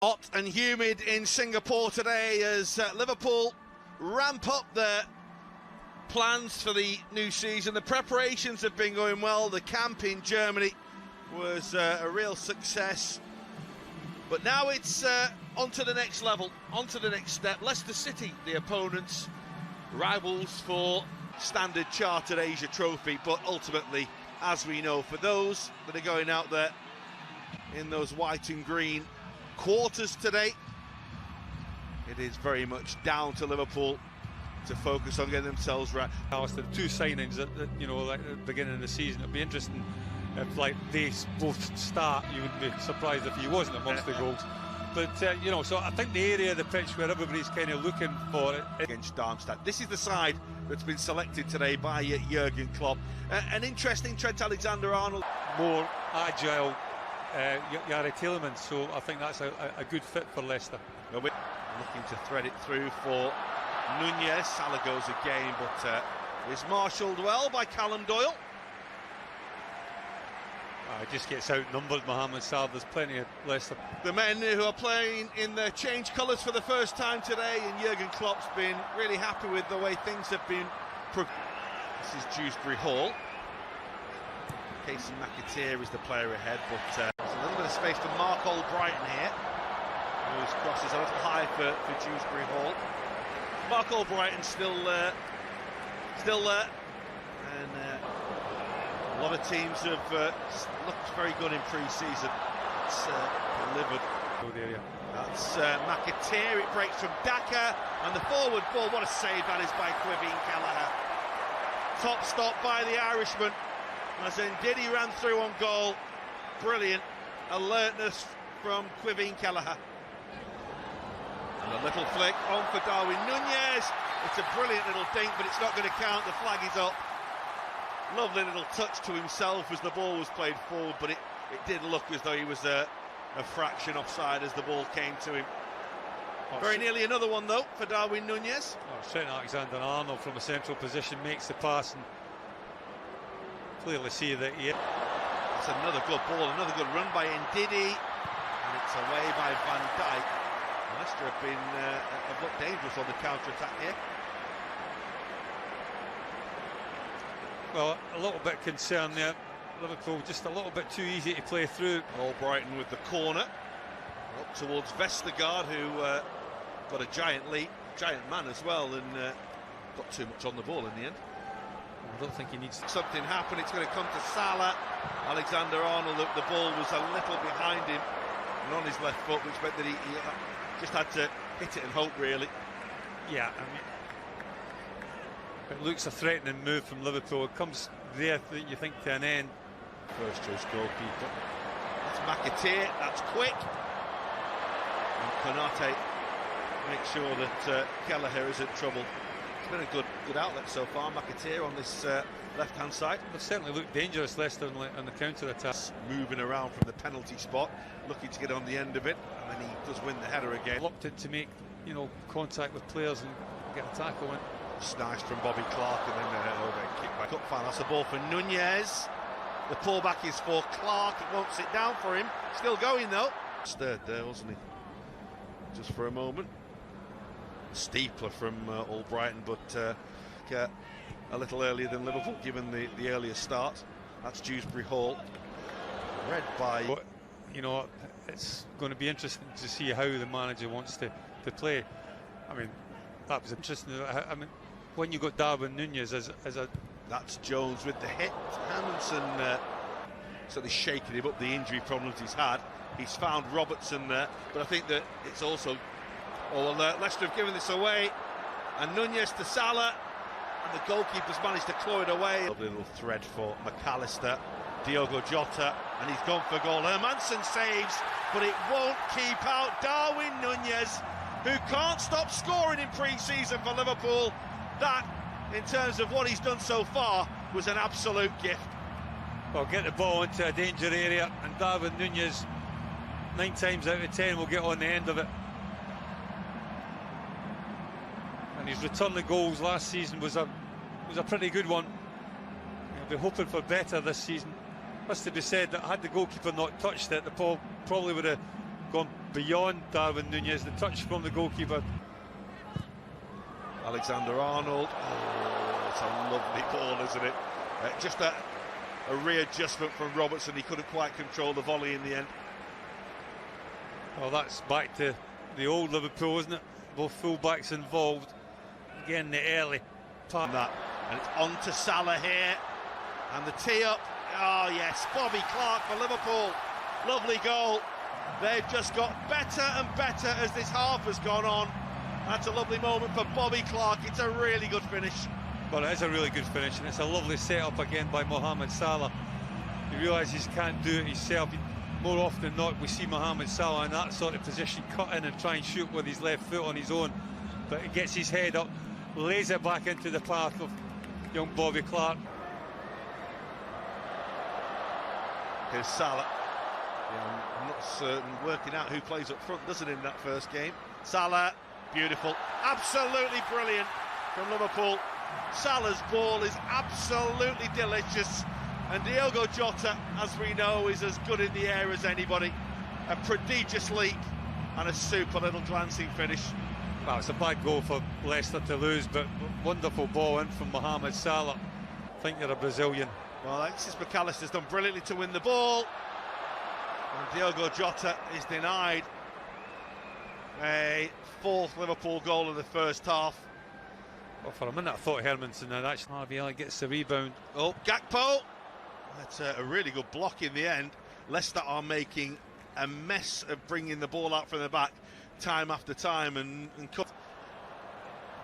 Hot and humid in Singapore today as Liverpool ramp up their plans for the new season. The preparations have been going well. The camp in Germany was a real success. But now it's on to the next level, on to the next step. Leicester City, the opponents, rivals for Standard Chartered Asia Trophy. But ultimately, as we know, for those that are going out there in those white and green quarters today, it is very much down to Liverpool to focus on getting themselves right. Alistair, two signings at the beginning of the season. It'd be interesting if they both start. You wouldn't be surprised if he wasn't amongst the goals. But so I think the area of the pitch where everybody's kind of looking for it against Darmstadt. This is the side that's been selected today by Jurgen Klopp. An interesting Trent Alexander-Arnold, more agile. Yari Tielemans, so I think that's a good fit for Leicester. Looking to thread it through for Nunez. Salah goes again, but is marshalled well by Callum Doyle. Just gets outnumbered, Mohamed Salah. There's plenty of Leicester. The men who are playing in their change colours for the first time today, and Jurgen Klopp's been really happy with the way things have been. This is Dewsbury Hall. Casey McAteer is the player ahead, but there's a little bit of space for Mark Albrighton here, whose cross is a little high for Dewsbury Hall. Mark Albrighton still there, and a lot of teams have looked very good in pre-season. It's delivered. Good area. That's McAteer. It breaks from Daka, and the forward ball. What a save that is by Quiveen Kelleher. Top stop by the Irishman. As Ndidi ran through on goal. Brilliant alertness from Quiveen Kelleher. And a little flick on for Darwin Nunez. It's a brilliant little dink, but it's not going to count. The flag is up. Lovely little touch to himself as the ball was played forward, but it did look as though he was a fraction offside as the ball came to him. Very nearly another one though for Darwin Nunez. Trent Alexander-Arnold from a central position makes the pass and clearly see that it's another good ball, another good run by Ndidi, and it's away by Van Dijk. Leicester have looked dangerous on the counter-attack here. Well, a little bit concerned there. Liverpool just a little bit too easy to play through. Albrighton with the corner up towards Vestergaard, who got a giant leap, giant man as well, and got too much on the ball in the end. I don't think he needs something happen. It's going to come to Salah. Alexander-Arnold, the ball was a little behind him and on his left foot, which meant that he just had to hit it and hope, really. Yeah, I mean, it looks a threatening move from Liverpool. It comes there that you think to an end. First choice goalkeeper. That's McAteer. That's quick. And Konate makes sure that Kelleher is in trouble. It's been a good outlet so far, McAteer on this left-hand side. They've certainly looked dangerous, Leicester, on the counter-attack. Moving around from the penalty spot, looking to get on the end of it, and then he does win the header again. Reluctant to make, contact with players and get a tackle in. Sniped from Bobby Clark, and then kick back up. Final. That's the ball for Nunez. The pullback is for Clark. It won't sit down for him. Still going though. Stirred there, wasn't he? Just for a moment. Steepler from Albrighton, but a little earlier than Liverpool, given the earlier start. That's Dewsbury Hall. Read by. But, it's going to be interesting to see how the manager wants to play. I mean, that was interesting. I mean, when you got Darwin Nunez as a. That's Jones with the hit. Hamilton sort of shaking him up, the injury problems he's had. He's found Robertson there, but I think that it's also. Leicester have given this away, and Nunez to Salah, and the goalkeeper's managed to claw it away. Lovely little thread for McAllister, Diogo Jota, and he's gone for goal. Hermansen saves, but it won't keep out Darwin Nunez, who can't stop scoring in pre-season for Liverpool. That, in terms of what he's done so far, was an absolute gift. Well, get the ball into a danger area, and Darwin Nunez, 9 times out of 10, will get on the end of it. And his return to goals last season was a pretty good one. He'll be hoping for better this season. Must to be said that had the goalkeeper not touched it, the ball probably would have gone beyond Darwin Núñez. The touch from the goalkeeper. Alexander-Arnold. Oh, it's a lovely ball, isn't it? Just a readjustment from Robertson. He couldn't quite control the volley in the end. Well, that's back to the old Liverpool, isn't it? Both full-backs involved. Again, the early part. And it's on to Salah here. And the tee up. Oh, yes, Bobby Clark for Liverpool. Lovely goal. They've just got better and better as this half has gone on. That's a lovely moment for Bobby Clark. It's a really good finish. Well, it is a really good finish, and it's a lovely set-up again by Mohamed Salah. He realises he can't do it himself. More often than not, we see Mohamed Salah in that sort of position, cut in and try and shoot with his left foot on his own. But he gets his head up, lays it back into the path of young Bobby Clark. Here's Salah. Yeah, I'm not certain, working out who plays up front, doesn't it, in that first game? Salah, beautiful, absolutely brilliant from Liverpool. Salah's ball is absolutely delicious, and Diogo Jota, as we know, is as good in the air as anybody. A prodigious leap and a super little glancing finish. Well, it's a bad goal for Leicester to lose, but wonderful ball in from Mohamed Salah. I think you're a Brazilian. Well, Alexis McAllister's done brilliantly to win the ball, and Diogo Jota is denied a fourth Liverpool goal in the first half. Well, for a minute I thought Hermansen had actually. Harvey gets the rebound. Oh, Gakpo. That's a really good block in the end. Leicester are making a mess of bringing the ball out from the back time after time, and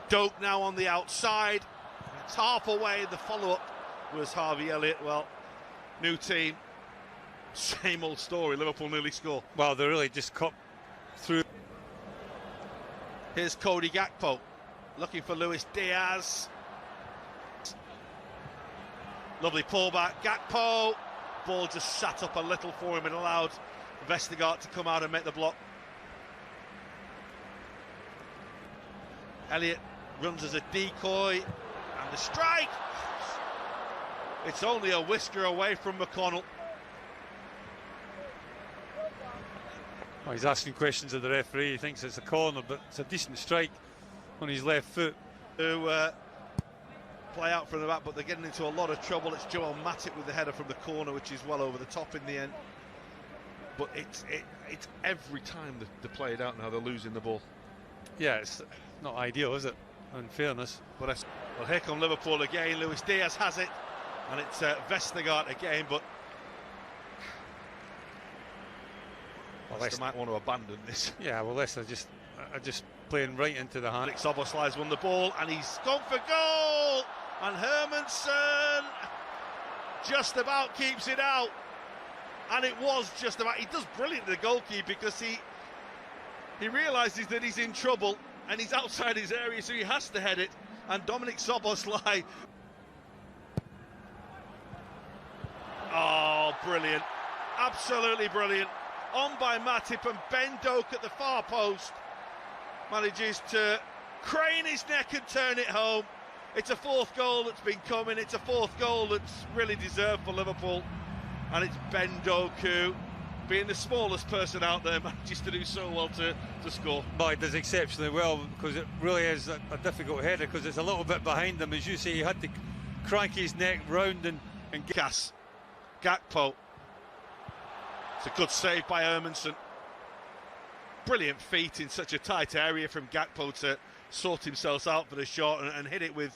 Doak now on the outside. It's half away. The follow-up was Harvey Elliott. Well, new team, same old story. Liverpool nearly score. Well, they really just cut through. Here's Cody Gakpo looking for Luis Diaz. Lovely pullback. Gakpo. Ball just sat up a little for him and allowed Vestergaard to come out and make the block. Elliott runs as a decoy, and the strike. It's only a whisker away from McConnell. Well, he's asking questions of the referee. He thinks it's a corner, but it's a decent strike on his left foot. To play out from the back, but they're getting into a lot of trouble. It's Joel Matip with the header from the corner, which is well over the top in the end. But it's every time they play it out now, they're losing the ball. Yeah, it's not ideal, is it? In fairness. But well, here come Liverpool again. Luis Diaz has it, and it's Vestergaard again. But Leicester might want to abandon this. Yeah, well, Leicester are just playing right into the hand. Szoboszlai's won the ball, and he's gone for goal. And Hermansen just about keeps it out. And it was just about. He does brilliant to the goalkeeper because he realises that he's in trouble and he's outside his area, so he has to head it. And Dominic Szoboszlai. Oh, brilliant. Absolutely brilliant. On by Matip, and Ben Doak at the far post manages to crane his neck and turn it home. It's a fourth goal that's been coming. It's a fourth goal that's really deserved for Liverpool. And it's Ben Doak who, being the smallest person out there, manages to do so well to score. But he does exceptionally well, because it really is a difficult header, because it's a little bit behind him. As you say, he had to crank his neck round and Cass. Gakpo. It's a good save by Hermansen. Brilliant feet in such a tight area from Gakpo to sort himself out for the shot and hit it with